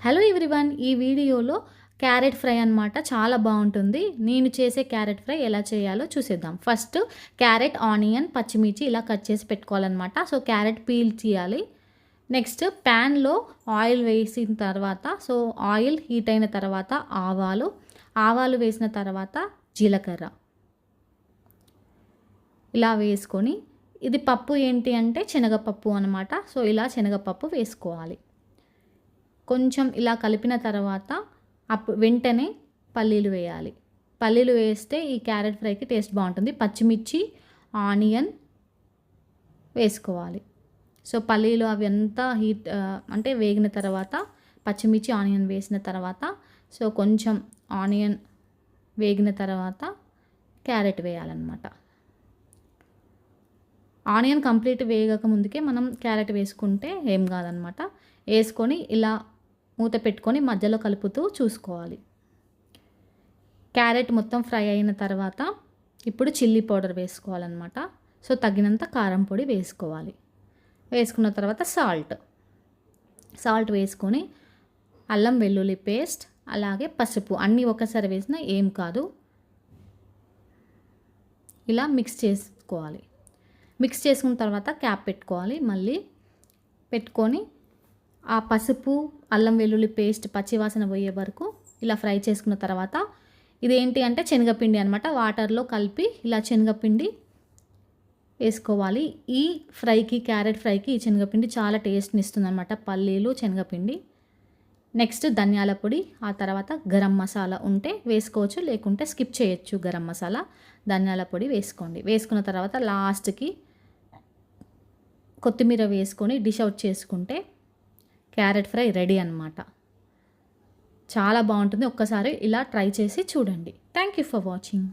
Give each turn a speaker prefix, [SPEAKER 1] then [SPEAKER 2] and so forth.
[SPEAKER 1] Hello everyone, ఈ వీడియోలో carrot fry అన్నమాట చాలా బాగుంటుంది. నేను చేసే క్యారెట్ ఫ్రై ఎలా చేయాలో చూసేద్దాం. ఫస్ట్ క్యారెట్, ఆనియన్, పచ్చిమిర్చి ఇలా కట్ చేసి పెట్టుకోవాలన్నమాట. సో క్యారెట్ పీల్ చేయాలి. నెక్స్ట్ ప్యాన్లో ఆయిల్ వేసిన తర్వాత ఆయిల్ హీట్ అయిన తర్వాత ఆవాలు వేసిన తర్వాత జీలకర్ర ఇలా వేసుకొని, ఇది పప్పు ఏంటి అంటే శనగపప్పు అనమాట. సో ఇలా శనగపప్పు వేసుకోవాలి. కొంచెం ఇలా కలిపిన తర్వాత వెంటనే పల్లీలు వేయాలి. పల్లీలు వేస్తే ఈ క్యారెట్ ఫ్రైకి టేస్ట్ బాగుంటుంది. పచ్చిమిర్చి, ఆనియన్ వేసుకోవాలి. సో పల్లీలు అవి అంతా అంటే వేగిన తర్వాత పచ్చిమిర్చి, ఆనియన్ వేసిన తర్వాత కొంచెం ఆనియన్ వేగిన తర్వాత క్యారెట్ వేయాలన్నమాట. ఆనియన్ కంప్లీట్ వేగక ముందుకే మనం క్యారెట్ వేసుకుంటే ఏం కాదనమాట. వేసుకొని ఇలా మూత పెట్టుకొని మధ్యలో కలుపుతూ చూసుకోవాలి. క్యారెట్ మొత్తం ఫ్రై అయిన తర్వాత ఇప్పుడు చిల్లీ పౌడర్ వేసుకోవాలన్నమాట. సో తగినంత కారం పొడి వేసుకోవాలి. వేసుకున్న తర్వాత సాల్ట్ వేసుకొని అల్లం వెల్లుల్లి పేస్ట్ అలాగే పసుపు అన్నీ ఒకసారి వేసినా ఏం కాదు. ఇలా మిక్స్ చేసుకోవాలి. మిక్స్ చేసుకున్న తర్వాత క్యాప్ పెట్టుకోవాలి. మళ్ళీ పెట్టుకొని ఆ పసుపు, అల్లం వెల్లుల్లి పేస్ట్ పచ్చివాసన పోయే వరకు ఇలా ఫ్రై చేసుకున్న తర్వాత ఇదేంటి అంటే శనగపిండి అనమాట. వాటర్లో కలిపి ఇలా శనగపిండి వేసుకోవాలి. ఈ ఫ్రైకి, క్యారెట్ ఫ్రైకి ఈ శనగపిండి చాలా టేస్ట్ని ఇస్తుంది అనమాట. పల్లీలు, శనగపిండి. నెక్స్ట్ ధనియాల పొడి, ఆ తర్వాత గరం మసాలా ఉంటే వేసుకోవచ్చు, లేకుంటే స్కిప్ చేయొచ్చు. గరం మసాలా, ధనియాల పొడి వేసుకోండి. వేసుకున్న తర్వాత లాస్ట్కి కొత్తిమీర వేసుకొని డిష్ అవుట్ చేసుకుంటే క్యారెట్ ఫ్రై రెడీ అన్నమాట. చాలా బాగుంటుంది. ఒక్కసారి ఇలా ట్రై చేసి చూడండి. Thank you for watching.